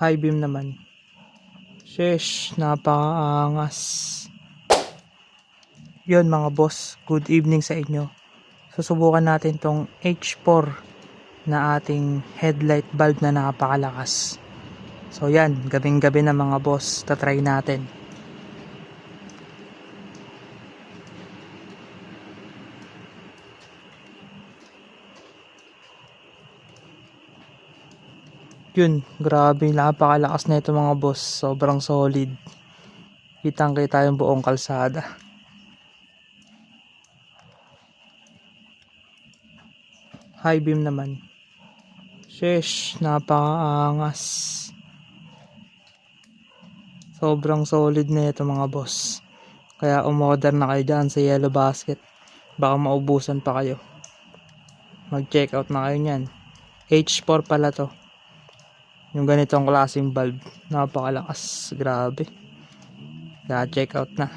High beam naman. Sheesh, napakaangas. Yun mga boss, good evening sa inyo. Susubukan natin tong H4 na ating headlight bulb na napakalakas. So yan, gabing gabi na mga boss, tatry natin. Yun, grabe, napakalakas na ito mga boss, sobrang solid. Kitang kita yung buong kalsada. High beam naman. Sheesh, napakaangas. Sobrang solid na ito mga boss. Kaya umorder na kayo dyan sa Yellow Basket. Baka maubusan pa kayo. Mag check out na kayo nyan. H4 pala to. Yung ganitong klaseng bulb. Napakalakas. Grabe. Kaya check out na.